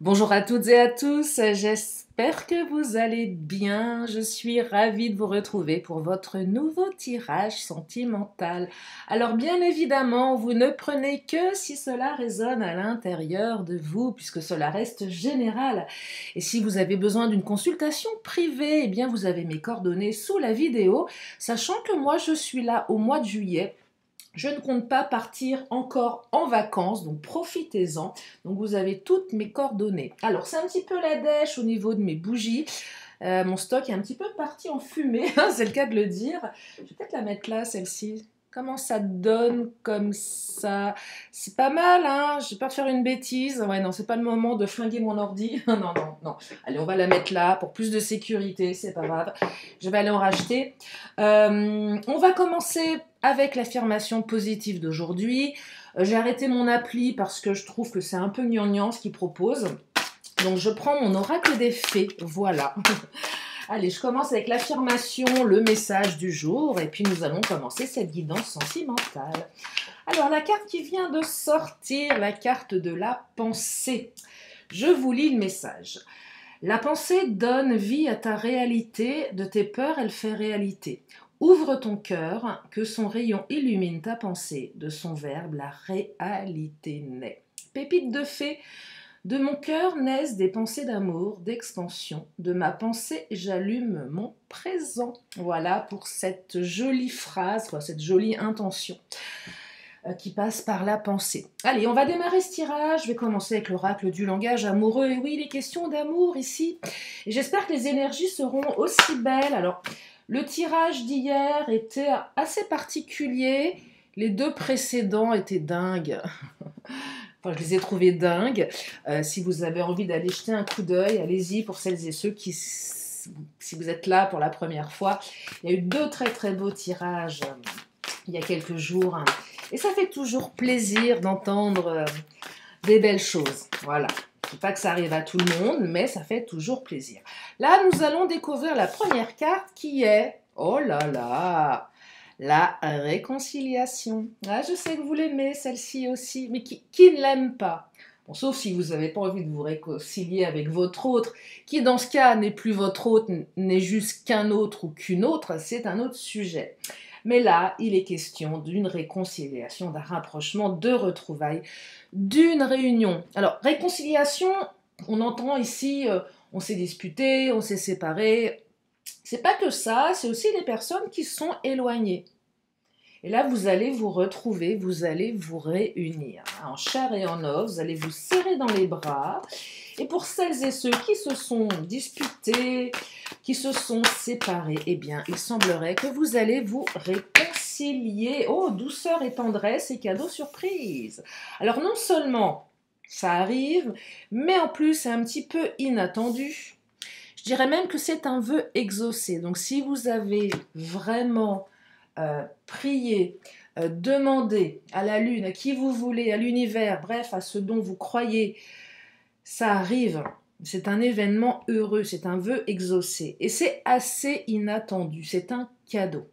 Bonjour à toutes et à tous, j'espère que vous allez bien. Je suis ravie de vous retrouver pour votre nouveau tirage sentimental. Alors bien évidemment, vous ne prenez que si cela résonne à l'intérieur de vous, puisque cela reste général. Et si vous avez besoin d'une consultation privée, eh bien vous avez mes coordonnées sous la vidéo, sachant que moi je suis là au mois de juillet. Je ne compte pas partir encore en vacances, donc profitez-en. Donc vous avez toutes mes coordonnées. Alors c'est un petit peu la dèche au niveau de mes bougies. Mon stock est un petit peu parti en fumée, c'est le cas de le dire. Je vais peut-être la mettre là, celle-ci. Comment ça donne comme ça? C'est pas mal, hein? J'ai peur de faire une bêtise. Ouais, non, c'est pas le moment de flinguer mon ordi. Non, non, non. Allez, on va la mettre là pour plus de sécurité, c'est pas grave. Je vais aller en racheter. On va commencer avec l'affirmation positive d'aujourd'hui. J'ai arrêté mon appli parce que je trouve que c'est un peu gnangnan ce qu'il propose. Donc je prends mon oracle des fées, voilà. Allez, je commence avec l'affirmation, le message du jour, et puis nous allons commencer cette guidance sentimentale. Alors, la carte qui vient de sortir, la carte de la pensée. Je vous lis le message. La pensée donne vie à ta réalité, de tes peurs, elle fait réalité. Ouvre ton cœur, que son rayon illumine ta pensée, de son verbe la réalité naît. Pépite de fée. De mon cœur naissent des pensées d'amour, d'expansion. De ma pensée, j'allume mon présent. Voilà pour cette jolie phrase, cette jolie intention qui passe par la pensée. Allez, on va démarrer ce tirage. Je vais commencer avec l'oracle du langage amoureux. Et oui, il est question d'amour ici. Et j'espère que les énergies seront aussi belles. Alors, le tirage d'hier était assez particulier. Les deux précédents étaient dingues. Enfin, je les ai trouvés dingues. Si vous avez envie d'aller jeter un coup d'œil, allez-y pour celles et ceux qui, si vous êtes là pour la première fois. Il y a eu deux très très beaux tirages il y a quelques jours. Et ça fait toujours plaisir d'entendre des belles choses. Voilà. Je ne dis pas que ça arrive à tout le monde, mais ça fait toujours plaisir. Là, nous allons découvrir la première carte qui est... Oh là là, la réconciliation. Ah, je sais que vous l'aimez, celle-ci aussi, mais qui ne l'aime pas? Bon, sauf si vous n'avez pas envie de vous réconcilier avec votre autre, qui dans ce cas n'est plus votre autre, n'est juste qu'un autre ou qu'une autre, c'est un autre sujet. Mais là, il est question d'une réconciliation, d'un rapprochement, de retrouvailles, d'une réunion. Alors, réconciliation, on entend ici, on s'est disputé, on s'est séparé. C'est pas que ça, c'est aussi les personnes qui sont éloignées. Et là, vous allez vous retrouver, vous allez vous réunir. En chair et en os, vous allez vous serrer dans les bras. Et pour celles et ceux qui se sont disputés, qui se sont séparés, eh bien, il semblerait que vous allez vous réconcilier. Oh, douceur et tendresse et cadeau surprise. Alors, non seulement ça arrive, mais en plus, c'est un petit peu inattendu. Je dirais même que c'est un vœu exaucé. Donc, si vous avez vraiment prié, demandé à la lune, à qui vous voulez, à l'univers, bref, à ce dont vous croyez, ça arrive. C'est un événement heureux, c'est un vœu exaucé. Et c'est assez inattendu, c'est un cadeau.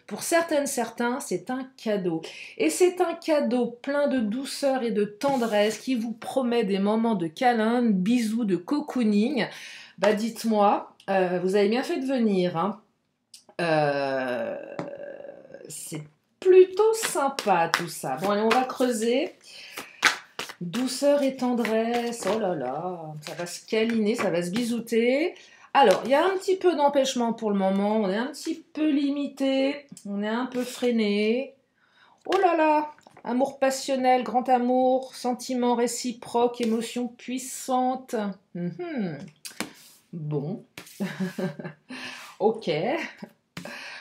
Pour certaines, certains, c'est un cadeau. Et c'est un cadeau plein de douceur et de tendresse qui vous promet des moments de câlin, de bisous, de cocooning. Bah dites-moi, vous avez bien fait de venir, hein. C'est plutôt sympa tout ça. Bon, allez, on va creuser. Douceur et tendresse, oh là là, ça va se câliner, ça va se bisouter. Alors, il y a un petit peu d'empêchement pour le moment, on est un petit peu limité, on est un peu freiné. Oh là là, amour passionnel, grand amour, sentiment réciproque, émotion puissante. Bon, ok.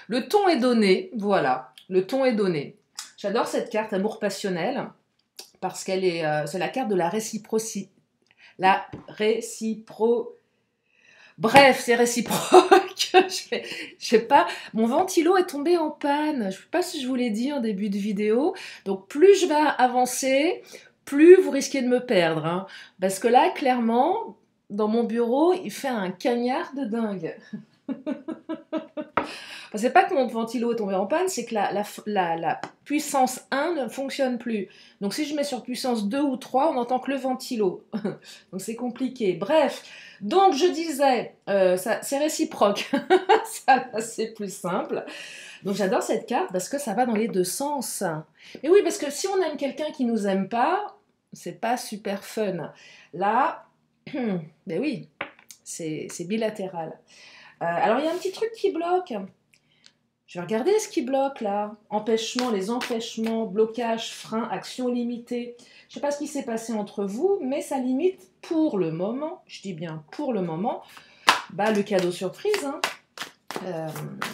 Le ton est donné, voilà, le ton est donné. J'adore cette carte, amour passionnel, parce qu'elle est, c'est la carte de la réciprocité. La récipro... Bref, c'est réciproque. Je sais pas, mon ventilo est tombé en panne. Je ne sais pas si je vous l'ai dit en début de vidéo. Donc plus je vais avancer, plus vous risquez de me perdre, hein. Parce que là, clairement, dans mon bureau, il fait un cagnard de dingue. Enfin, c'est pas que mon ventilo est tombé en panne, c'est que la puissance 1 ne fonctionne plus. Donc si je mets sur puissance 2 ou 3, on n'entend que le ventilo. Donc c'est compliqué. Bref, donc je disais, c'est réciproque. Ça, c'est plus simple. Donc j'adore cette carte parce que ça va dans les deux sens. Mais oui, parce que si on aime quelqu'un qui nous aime pas, c'est pas super fun. Là, ben oui, c'est bilatéral. Alors il y a un petit truc qui bloque. Je vais regarder ce qui bloque là. Empêchement, les empêchements, blocage, frein, action limitée. Je ne sais pas ce qui s'est passé entre vous, mais ça limite pour le moment, je dis bien pour le moment, bah, le cadeau surprise. Hein.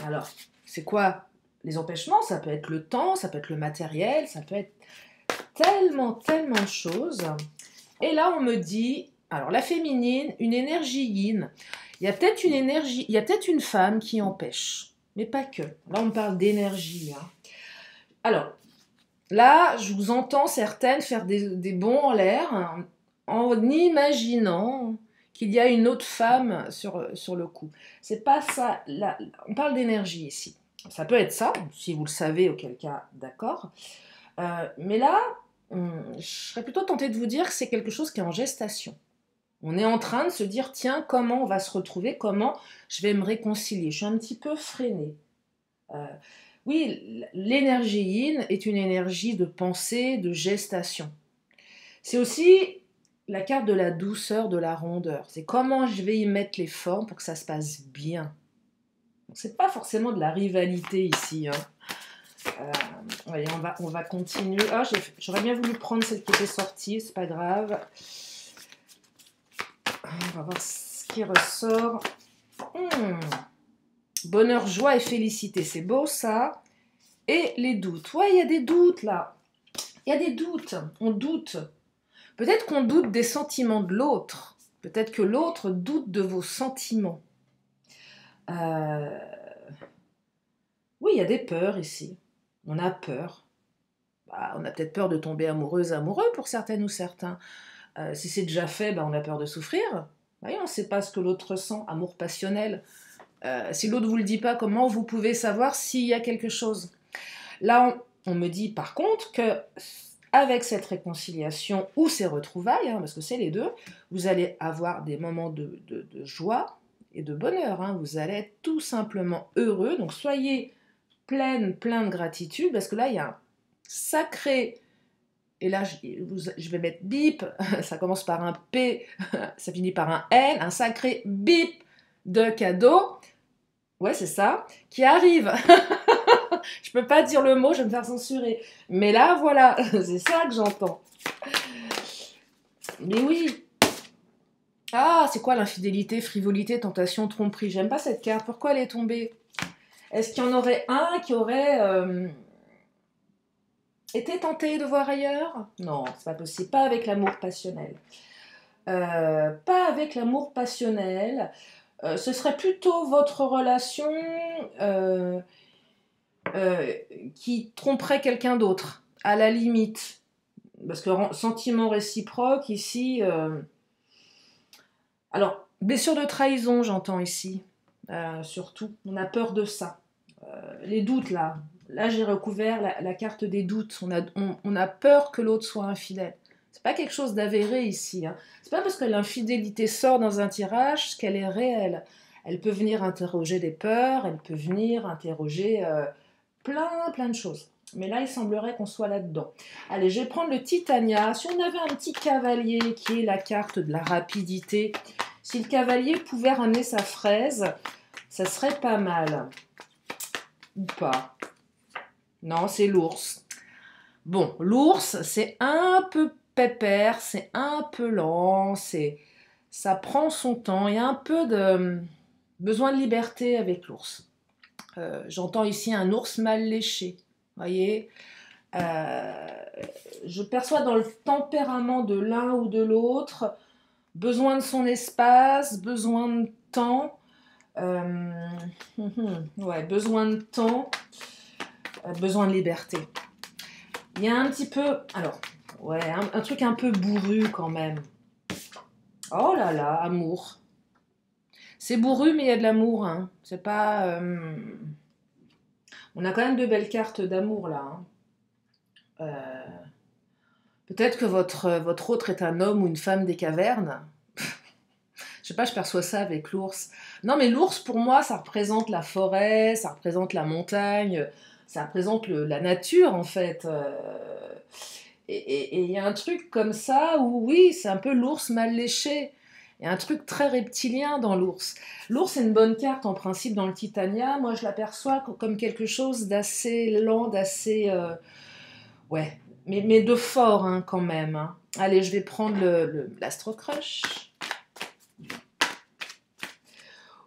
Alors, c'est quoi les empêchements? Ça peut être le temps, ça peut être le matériel, ça peut être tellement de choses. Et là, on me dit, alors la féminine, une énergie yin. Il y a peut-être une énergie, il y a peut-être une femme qui empêche, mais pas que. Là, on parle d'énergie. Hein. Alors, là, je vous entends certaines faire des bonds en l'air hein, en imaginant qu'il y a une autre femme sur le coup. C'est pas ça. Là, on parle d'énergie ici. Ça peut être ça, si vous le savez, auquel cas, d'accord. Mais là, je serais plutôt tentée de vous dire que c'est quelque chose qui est en gestation. On est en train de se dire, tiens, comment on va se retrouver, comment je vais me réconcilier. Je suis un petit peu freinée. Oui, l'énergie yin est une énergie de pensée, de gestation. C'est aussi la carte de la douceur, de la rondeur. C'est comment je vais y mettre les formes pour que ça se passe bien. C'est pas forcément de la rivalité ici. Hein. Allez, on va continuer. Ah, j'aurais bien voulu prendre celle qui était sortie, c'est pas grave. On va voir ce qui ressort. Bonheur, joie et félicité, c'est beau ça. Et les doutes. Ouais, il y a des doutes là. Il y a des doutes. On doute. Peut-être qu'on doute des sentiments de l'autre. Peut-être que l'autre doute de vos sentiments. Oui, il y a des peurs ici. On a peur. Bah, on a peut-être peur de tomber amoureuse, amoureux pour certaines ou certains. Si c'est déjà fait, bah, on a peur de souffrir. Oui, on ne sait pas ce que l'autre ressent, amour passionnel. Si l'autre ne vous le dit pas, comment vous pouvez savoir s'il y a quelque chose? Là, on me dit par contre que avec cette réconciliation ou ces retrouvailles, hein, parce que c'est les deux, vous allez avoir des moments de joie et de bonheur. Hein. Vous allez être tout simplement heureux. Donc soyez plein de gratitude, parce que là, il y a un sacré... Et là, je vais mettre bip, ça commence par un P, ça finit par un N, un sacré bip de cadeau. Ouais, c'est ça, qui arrive. Je peux pas dire le mot, je vais me faire censurer. Mais là, voilà, c'est ça que j'entends. Mais oui. Ah, c'est quoi l'infidélité, frivolité, tentation, tromperie? J'aime pas cette carte. Pourquoi elle est tombée? Est-ce qu'il y en aurait un qui aurait été tenté de voir ailleurs? Non, c'est pas possible. Pas avec l'amour passionnel. Pas avec l'amour passionnel. Ce serait plutôt votre relation qui tromperait quelqu'un d'autre, à la limite. Parce que sentiment réciproque, ici... Alors, blessure de trahison, j'entends ici, surtout. On a peur de ça. Les doutes, là. Là, j'ai recouvert la carte des doutes. On a peur que l'autre soit infidèle. C'est pas quelque chose d'avéré ici. Hein. C'est pas parce que l'infidélité sort dans un tirage qu'elle est réelle. Elle peut venir interroger des peurs, elle peut venir interroger plein de choses. Mais là, il semblerait qu'on soit là-dedans. Allez, je vais prendre le Titania. Si on avait un petit cavalier qui est la carte de la rapidité, si le cavalier pouvait ramener sa fraise, ça serait pas mal. Ou pas. Non, c'est l'ours. Bon, l'ours, c'est un peu pépère, c'est un peu lent, ça prend son temps. Il y a un peu de besoin de liberté avec l'ours. J'entends ici un ours mal léché. Voyez, je perçois dans le tempérament de l'un ou de l'autre besoin de son espace, besoin de temps, ouais, besoin de temps, besoin de liberté. Il y a un petit peu, alors, ouais, un truc un peu bourru quand même. Oh là là, amour. C'est bourru, mais il y a de l'amour. Hein. C'est pas... On a quand même de belles cartes d'amour là. Hein. Peut-être que votre autre est un homme ou une femme des cavernes. Je sais pas, je perçois ça avec l'ours. Non, mais l'ours, pour moi, ça représente la forêt, ça représente la montagne, ça représente la nature, en fait. Et il y a un truc comme ça où, oui, c'est un peu l'ours mal léché. Il y a un truc très reptilien dans l'ours. L'ours est une bonne carte, en principe, dans le Titania. Moi, je l'aperçois comme quelque chose d'assez lent, d'assez... ouais, mais de fort, hein, quand même. Hein. Allez, je vais prendre l'Astro Crush.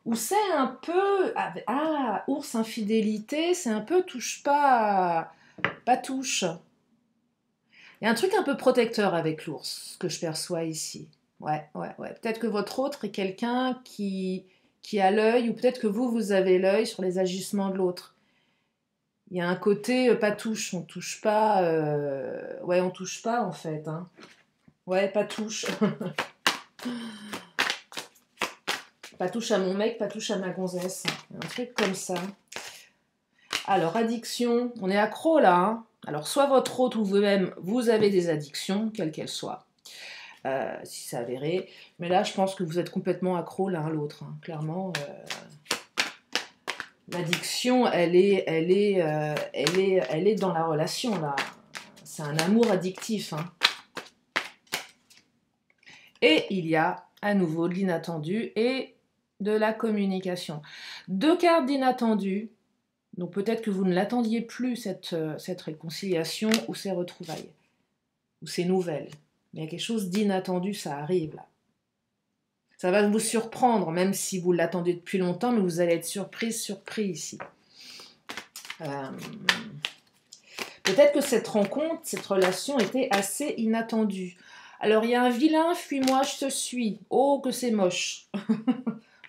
Ou c'est un peu... Ah, ours infidélité, c'est un peu touche pas... Pas touche. Il y a un truc un peu protecteur avec l'ours, que je perçois ici. Ouais, ouais, ouais. Peut-être que votre autre est quelqu'un qui a l'œil, ou peut-être que vous avez l'œil sur les agissements de l'autre. Il y a un côté pas touche, on touche pas... Ouais, on touche pas en fait. Hein. Ouais, pas touche. Pas touche à mon mec, pas touche à ma gonzesse. Un truc comme ça. Alors, addiction, on est accro là. Hein. Alors, soit votre autre ou vous-même, vous avez des addictions, quelles qu'elles soient, si c'est avéré. Mais là, je pense que vous êtes complètement accro l'un à l'autre. Hein. Clairement, l'addiction, elle est dans la relation là. C'est un amour addictif. Hein. Et il y a à nouveau de l'inattendu et de la communication. 2 cartes d'inattendu. Donc peut-être que vous ne l'attendiez plus, cette réconciliation ou ces retrouvailles, ou ces nouvelles. Mais il y a quelque chose d'inattendu, ça arrive là. Ça va vous surprendre, même si vous l'attendez depuis longtemps, mais vous allez être surpris ici. Peut-être que cette rencontre, cette relation était assez inattendue. Alors il y a un vilain, fuis-moi, je te suis. Oh, que c'est moche.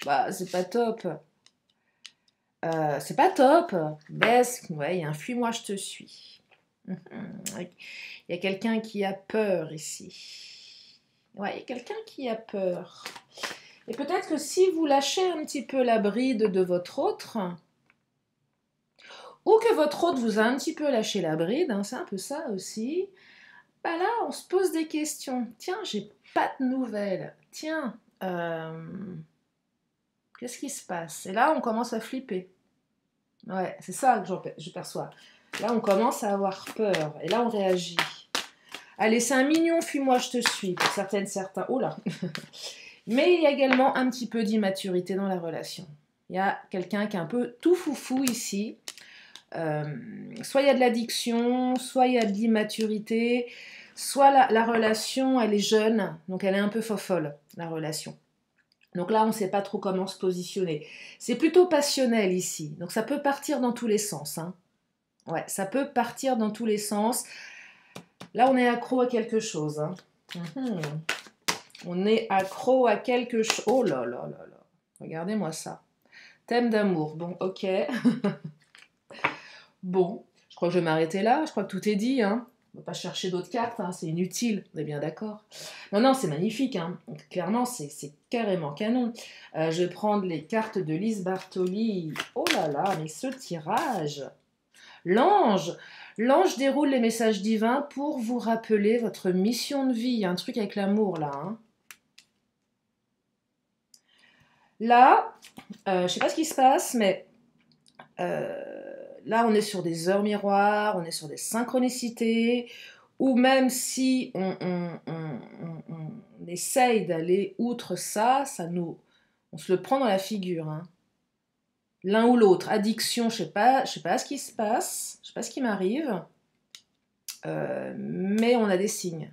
Bah, c'est pas top. C'est pas top. Baisse, ouais, il y a un fuis-moi, je te suis. Il y a quelqu'un qui a peur ici. Ouais, il y a quelqu'un qui a peur. Et peut-être que si vous lâchez un petit peu la bride de votre autre, ou que votre autre vous a un petit peu lâché la bride, hein, c'est un peu ça aussi, bah là, on se pose des questions. Tiens, j'ai pas de nouvelles. Tiens, qu'est-ce qui se passe? Et là, on commence à flipper. Ouais, c'est ça que je perçois. Là, on commence à avoir peur. Et là, on réagit. Allez, c'est un mignon, fuis-moi, je te suis. Pour certaines, certains. Oh là. Mais il y a également un petit peu d'immaturité dans la relation. Il y a quelqu'un qui est un peu tout foufou ici. Soit il y a de l'addiction, soit il y a de l'immaturité, soit la relation, elle est jeune, donc elle est un peu fofolle, la relation. Donc là, on ne sait pas trop comment se positionner. C'est plutôt passionnel ici, donc ça peut partir dans tous les sens. Hein. Ouais, ça peut partir dans tous les sens. Là, on est accro à quelque chose. Hein. On est accro à quelque chose. Oh là là là là. Regardez-moi ça. Thème d'amour. Bon, ok. Bon, je crois que je vais m'arrêter là. Je crois que tout est dit. Hein. On ne va pas chercher d'autres cartes. Hein. C'est inutile. On est bien d'accord. Non, non, c'est magnifique. Hein. Donc, clairement, c'est carrément canon. Je vais prendre les cartes de Lise Bartoli. Oh là là, mais ce tirage. L'ange. L'ange déroule les messages divins pour vous rappeler votre mission de vie. Il y a un truc avec l'amour là. Hein. Là, je ne sais pas ce qui se passe, mais là, on est sur des heures miroirs, on est sur des synchronicités, ou même si on essaye d'aller outre ça, on se le prend dans la figure. Hein. L'un ou l'autre, addiction, je sais pas ce qui se passe, je sais pas ce qui m'arrive, mais on a des signes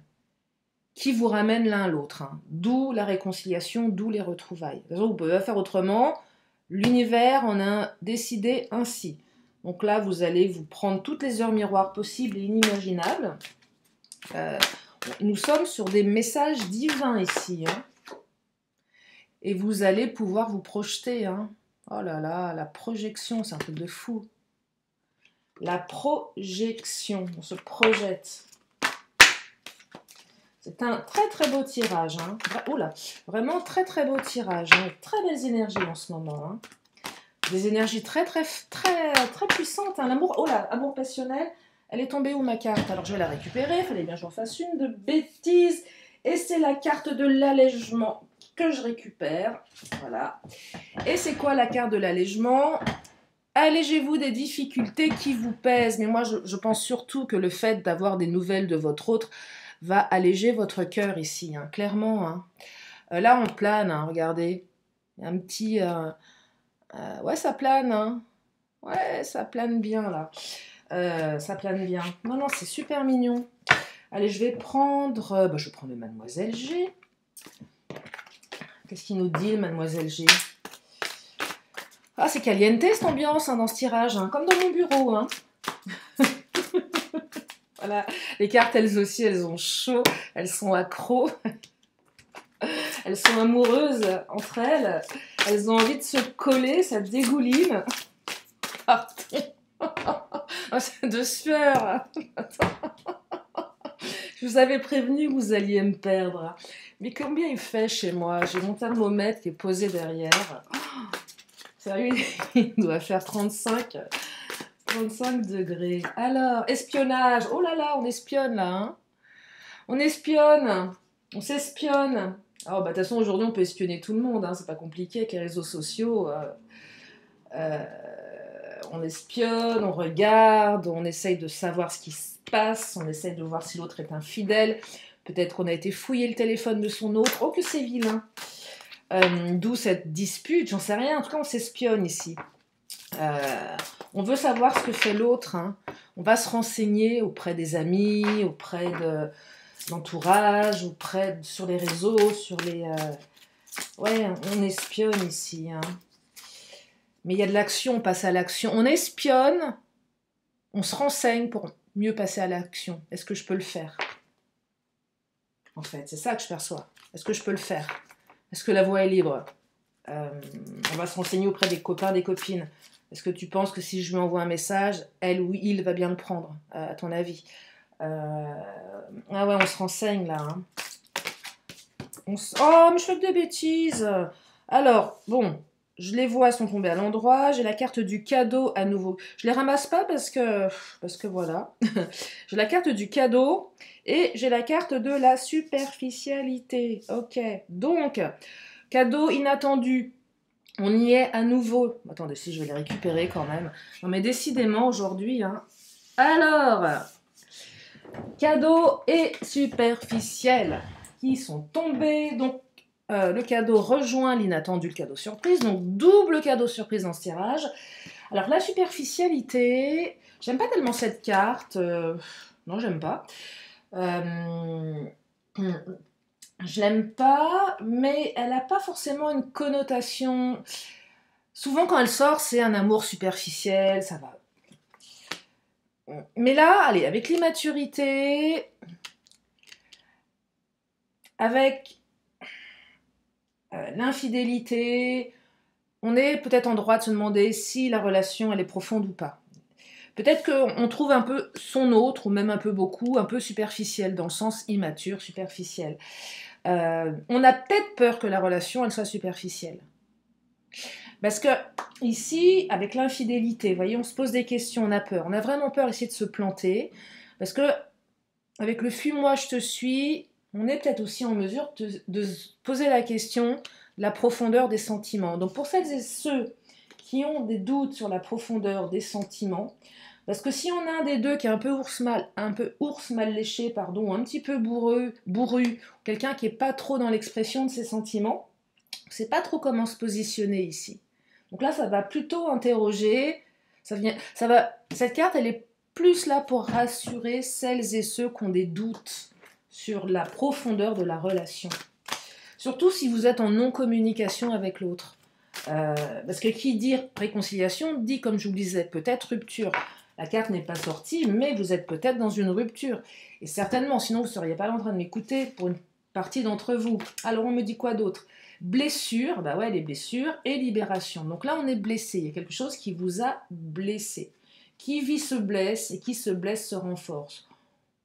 qui vous ramènent l'un à l'autre. Hein. D'où la réconciliation, d'où les retrouvailles. De toute façon, vous pouvez pas faire autrement. L'univers en a décidé ainsi. Donc là, vous allez vous prendre toutes les heures miroirs possibles et inimaginables. Nous sommes sur des messages divins ici. Hein. Et vous allez pouvoir vous projeter. Hein. Oh là là, la projection, c'est un truc de fou. La projection, on se projette. C'est un très très beau tirage. Hein. Oh là, vraiment très très beau tirage. Hein. Très belles énergies en ce moment. Hein. Des énergies très, très, très, très puissantes. Hein. L'amour, oh là, amour passionnel. Elle est tombée où ma carte? Alors je vais la récupérer, il fallait bien que j'en fasse une de bêtises. Et c'est la carte de l'allègement que je récupère. Voilà. Et c'est quoi la carte de l'allègement? Allégez-vous des difficultés qui vous pèsent. Mais moi, je pense surtout que le fait d'avoir des nouvelles de votre autre va alléger votre cœur ici, hein, clairement. Hein. Là, on plane, hein, regardez. Il y a un petit... ouais, ça plane. Hein. Ouais, ça plane bien, là. Ça plane bien. Non, non, c'est super mignon. Allez, je vais prendre... je vais prendre Mademoiselle G. Qu'est-ce qu'il nous dit, Mademoiselle G? Ah, c'est caliente cette ambiance hein, dans ce tirage, hein, comme dans mon bureau. Hein. Voilà, les cartes, elles aussi, elles ont chaud, elles sont accros. Elles sont amoureuses entre elles. Elles ont envie de se coller, ça dégouline. De sueur. Je vous avais prévenu que vous alliez me perdre. Mais combien il fait chez moi? J'ai mon thermomètre qui est posé derrière. Sérieux, il doit faire 35 degrés. Alors, espionnage. Oh là là, on espionne là. Hein, on espionne. On s'espionne. Oh, bah, de toute façon, aujourd'hui, on peut espionner tout le monde. Hein, c'est pas compliqué avec les réseaux sociaux. On espionne, on regarde, on essaye de savoir ce qui se passe, on essaye de voir si l'autre est infidèle. Peut-être qu'on a été fouiller le téléphone de son autre. Oh, que c'est vilain. D'où cette dispute, j'en sais rien. En tout cas, on s'espionne ici. On veut savoir ce que fait l'autre. Hein. On va se renseigner auprès des amis, auprès de l'entourage, sur les réseaux, sur les... Ouais, on espionne ici. Hein. Mais il y a de l'action, on passe à l'action. On espionne, on se renseigne pour mieux passer à l'action. Est-ce que je peux le faire? En fait, c'est ça que je perçois. Est-ce que je peux le faire? Est-ce que la voie est libre? On va se renseigner auprès des copains, des copines. Est-ce que tu penses que si je lui envoie un message, elle ou il va bien le prendre, à ton avis? Ah ouais, on se renseigne là. Hein. Oh, mais je fais que des bêtises. Alors, bon, je les vois, elles sont tombées à l'endroit. J'ai la carte du cadeau à nouveau. Je les ramasse pas parce que voilà. J'ai la carte du cadeau et j'ai la carte de la superficialité. Ok, donc, cadeau inattendu. On y est à nouveau. Attendez, si je vais les récupérer quand même. Non mais décidément aujourd'hui. Hein. Alors, cadeau et superficiel qui sont tombés. Donc, le cadeau rejoint l'inattendu, le cadeau surprise. Donc, double cadeau surprise dans ce tirage. Alors, la superficialité, j'aime pas tellement cette carte. Non, j'aime pas. Je l'aime pas, mais elle n'a pas forcément une connotation. Souvent, quand elle sort, c'est un amour superficiel, ça va. Mais là, allez, avec l'immaturité, avec l'infidélité, on est peut-être en droit de se demander si la relation, elle est profonde ou pas. Peut-être qu'on trouve un peu son autre, ou même un peu beaucoup, un peu superficiel, dans le sens immature, superficiel. On a peut-être peur que la relation, elle soit superficielle. Parce que ici, avec l'infidélité, vous voyez, on se pose des questions, on a peur. On a vraiment peur d'essayer de se planter. Parce que, avec le fuis-moi, je te suis, on est peut-être aussi en mesure de se poser la question de la profondeur des sentiments. Donc, pour celles et ceux qui ont des doutes sur la profondeur des sentiments, parce que si on a un des deux qui est un peu ours mal léché, pardon, un petit peu bourru, quelqu'un qui n'est pas trop dans l'expression de ses sentiments, on ne sait pas trop comment se positionner ici. Donc là, ça va plutôt interroger. Cette carte, elle est plus là pour rassurer celles et ceux qui ont des doutes sur la profondeur de la relation. Surtout si vous êtes en non-communication avec l'autre. Parce que qui dit réconciliation dit, comme je vous le disais, peut-être rupture. La carte n'est pas sortie, mais vous êtes peut-être dans une rupture. Et certainement, sinon vous ne seriez pas là en train de m'écouter pour une partie d'entre vous. Alors on me dit quoi d'autre? Blessure, bah ouais, les blessures, et libération. Donc là, on est blessé. Il y a quelque chose qui vous a blessé. Qui vit se blesse, et qui se blesse se renforce.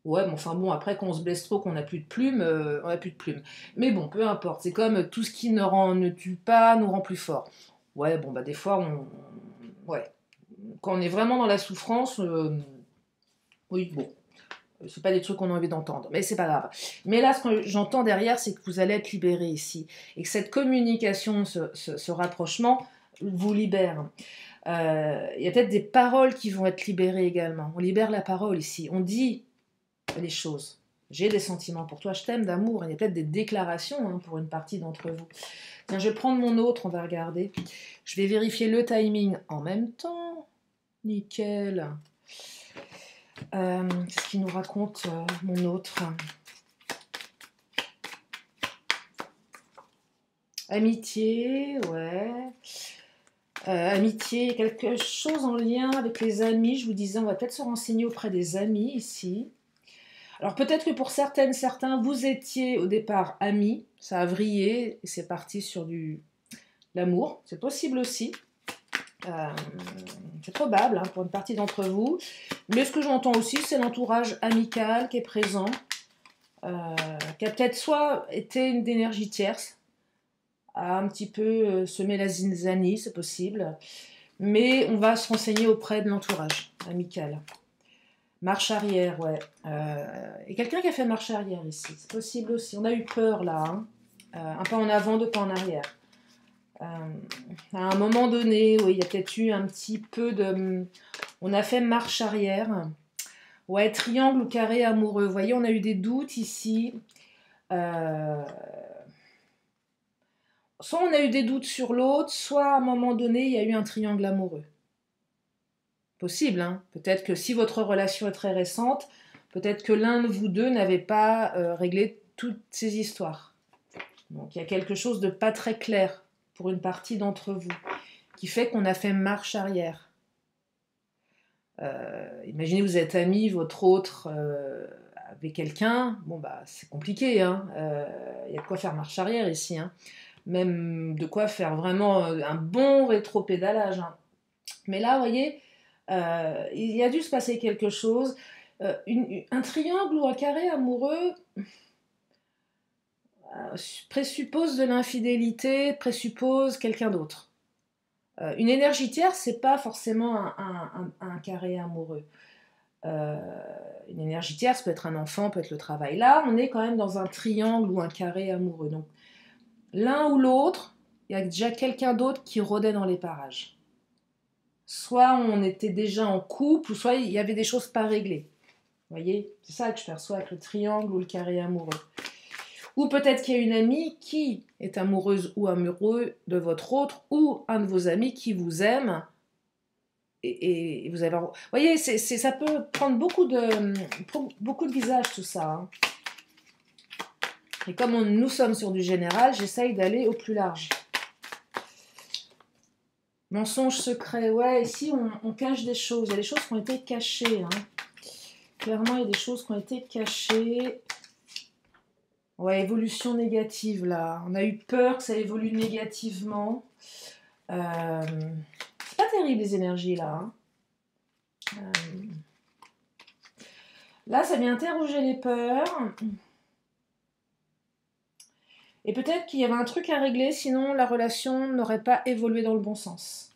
Ouais, mais enfin bon, après, quand on se blesse trop, qu'on n'a plus de plumes, on n'a plus de plumes. Mais bon, peu importe. C'est comme tout ce qui ne tue pas nous rend plus fort. Ouais, bon, bah des fois, ouais. Quand on est vraiment dans la souffrance, oui, bon, c'est pas des trucs qu'on a envie d'entendre, mais c'est pas grave. Mais là, ce que j'entends derrière, c'est que vous allez être libéré ici, et que cette communication, ce rapprochement, vous libère. Il y a peut-être des paroles qui vont être libérées également. On libère la parole ici, on dit les choses. J'ai des sentiments pour toi, je t'aime, d'amour. Il y a peut-être des déclarations hein, pour une partie d'entre vous. Tiens, je vais prendre mon autre, on va regarder. Je vais vérifier le timing en même temps. Nickel. Qu'est-ce qu'il nous raconte, mon autre? Amitié, ouais. Amitié, quelque chose en lien avec les amis. Je vous disais, on va peut-être se renseigner auprès des amis ici. Alors peut-être que pour certaines, certains, vous étiez au départ amis, ça a vrillé et c'est parti sur l'amour. C'est possible aussi. C'est probable hein, pour une partie d'entre vous. Mais ce que j'entends aussi, c'est l'entourage amical qui est présent, qui a peut-être soit été une énergie tierce, a un petit peu semé la zizanie, c'est possible. Mais on va se renseigner auprès de l'entourage amical. Marche arrière, ouais. Et quelqu'un qui a fait marche arrière ici, c'est possible aussi. On a eu peur là, hein. Un pas en avant, deux pas en arrière. À un moment donné, oui, il y a peut-être eu un petit peu de... On a fait marche arrière. Ouais, triangle ou carré amoureux. Vous voyez, on a eu des doutes ici. Soit on a eu des doutes sur l'autre, soit à un moment donné, il y a eu un triangle amoureux. Possible, hein. Peut-être que si votre relation est très récente, peut-être que l'un de vous deux n'avait pas réglé toutes ces histoires. Donc il y a quelque chose de pas très clair pour une partie d'entre vous, qui fait qu'on a fait marche arrière. Imaginez vous êtes amis, votre autre avec quelqu'un, bon bah c'est compliqué, hein. Y a de quoi faire marche arrière ici, hein. Même de quoi faire vraiment un bon rétro-pédalage, hein. Mais là, vous voyez, il y a dû se passer quelque chose. Un triangle ou un carré amoureux présuppose de l'infidélité, présuppose quelqu'un d'autre. Une énergie tierce, c'est pas forcément un carré amoureux. Une énergie tierce peut être un enfant, peut être le travail. Là, on est quand même dans un triangle ou un carré amoureux. Donc, l'un ou l'autre, il y a déjà quelqu'un d'autre qui rôdait dans les parages. Soit on était déjà en couple, ou soit il y avait des choses pas réglées. Vous voyez, c'est ça que je perçois avec le triangle ou le carré amoureux. Ou peut-être qu'il y a une amie qui est amoureuse ou amoureux de votre autre, ou un de vos amis qui vous aime. Et vous avez... Vous voyez, ça peut prendre beaucoup de visages, tout ça. Hein. Et comme nous sommes sur du général, j'essaye d'aller au plus large. Mensonge secret, ouais, ici on cache des choses. Il y a des choses qui ont été cachées. Hein. Clairement, il y a des choses qui ont été cachées. Ouais, évolution négative, là. On a eu peur que ça évolue négativement. C'est pas terrible, les énergies, là. Hein. Là, ça vient interroger les peurs. Et peut-être qu'il y avait un truc à régler, sinon la relation n'aurait pas évolué dans le bon sens.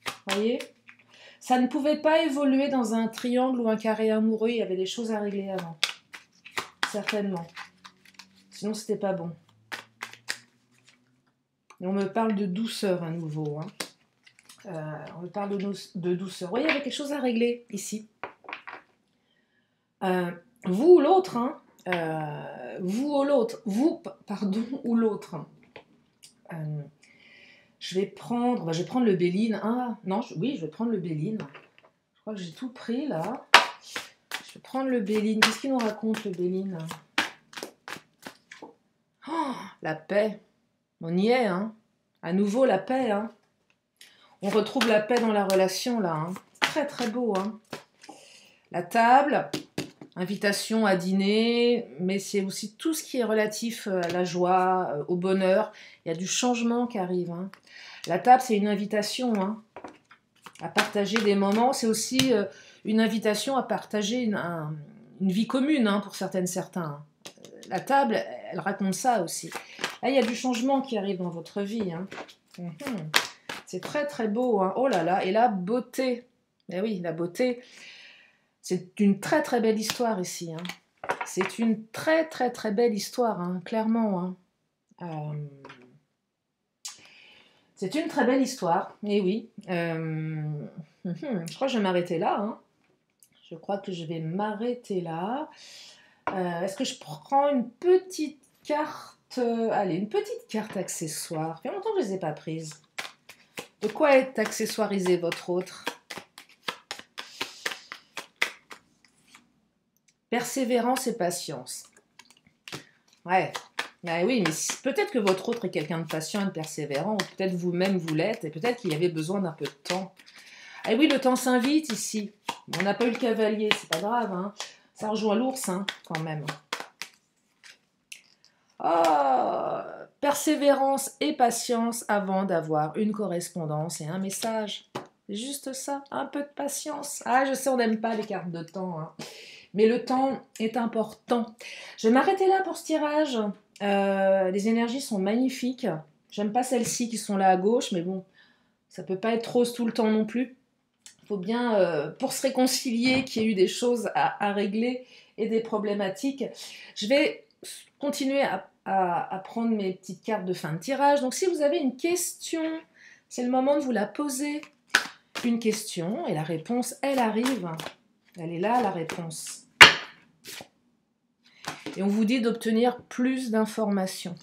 Vous voyez ? Ça ne pouvait pas évoluer dans un triangle ou un carré amoureux, il y avait des choses à régler avant. Certainement. Sinon, c'était pas bon. Et on me parle de douceur à nouveau. Hein. On me parle de douceur. Oui, il y avait quelque chose à régler ici. Vous ou l'autre, hein, ou l'autre. Je vais prendre le Béline. Ah, non, oui, je vais prendre le Béline. Je crois que j'ai tout pris, là. Je vais prendre le Béline. Qu'est-ce qu'il nous raconte, le Béline ? Oh, la paix. On y est, hein. À nouveau, la paix, hein. On retrouve la paix dans la relation, là. Hein. Très, très beau, hein. La table, invitation à dîner, mais c'est aussi tout ce qui est relatif à la joie, au bonheur. Il y a du changement qui arrive, hein. La table, c'est une invitation, hein, à partager des moments. C'est aussi une invitation à partager une vie commune, hein, pour certains. La table, elle raconte ça aussi. Là, il y a du changement qui arrive dans votre vie. Hein. C'est très très beau, hein. Oh là là, et la beauté. Eh oui, la beauté, c'est une très très belle histoire ici, hein. C'est une très très très belle histoire, hein, clairement, hein. C'est une très belle histoire, et oui. Je crois que je vais m'arrêter là, hein. Je crois que je vais m'arrêter là. Est-ce que je prends une petite carte allez, une petite carte accessoire. Ça fait longtemps que je ne les ai pas prises. De quoi est accessoirisé votre autre? Persévérance et patience. Ouais. Ben oui, mais peut-être que votre autre est quelqu'un de patient et de persévérant, ou peut-être vous-même vous l'êtes, et peut-être qu'il avait besoin d'un peu de temps. Ah oui, le temps s'invite ici. Bon, on n'a pas eu le cavalier, c'est pas grave, hein. Ça rejoint l'ours, hein, quand même. Oh, persévérance et patience avant d'avoir une correspondance et un message. C'est juste ça, un peu de patience. Ah, je sais, on n'aime pas les cartes de temps, hein. Mais le temps est important. Je vais m'arrêter là pour ce tirage. Les énergies sont magnifiques. J'aime pas celles-ci qui sont là à gauche, mais bon, ça peut pas être rose tout le temps non plus. Il faut bien, pour se réconcilier, qu'il y ait eu des choses à régler et des problématiques. Je vais continuer à prendre mes petites cartes de fin de tirage. Donc si vous avez une question, c'est le moment de vous la poser. Une question, et la réponse, elle arrive. Elle est là, la réponse. Et on vous dit d'obtenir plus d'informations.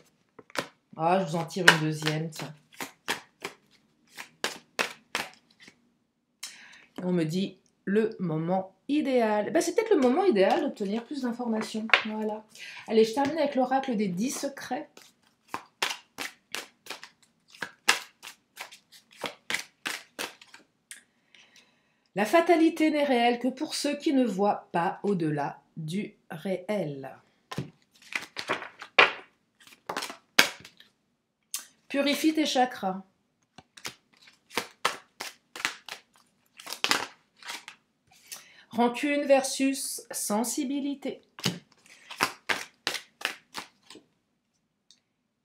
Ah, je vous en tire une deuxième, tiens. On me dit le moment idéal. Ben, c'est peut-être le moment idéal d'obtenir plus d'informations. Voilà. Allez, je termine avec l'oracle des 10 secrets. La fatalité n'est réelle que pour ceux qui ne voient pas au-delà du réel. Purifie tes chakras. Rancune versus sensibilité.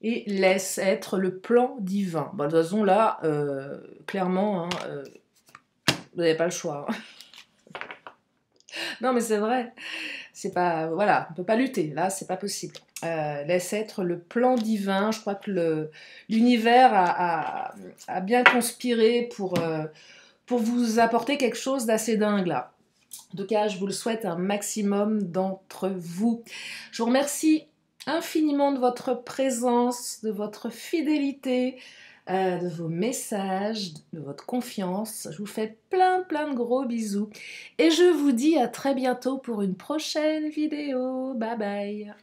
Et laisse être le plan divin. Bon, de toute façon, là, clairement, hein, vous n'avez pas le choix. Hein. Non, mais c'est vrai. C'est pas, voilà, on ne peut pas lutter. Là, c'est pas possible. Laisse être le plan divin. Je crois que l'univers a bien conspiré pour vous apporter quelque chose d'assez dingue, là. En tout cas, je vous le souhaite un maximum d'entre vous. Je vous remercie infiniment de votre présence, de votre fidélité, de vos messages, de votre confiance. Je vous fais plein de gros bisous. Et je vous dis à très bientôt pour une prochaine vidéo. Bye bye.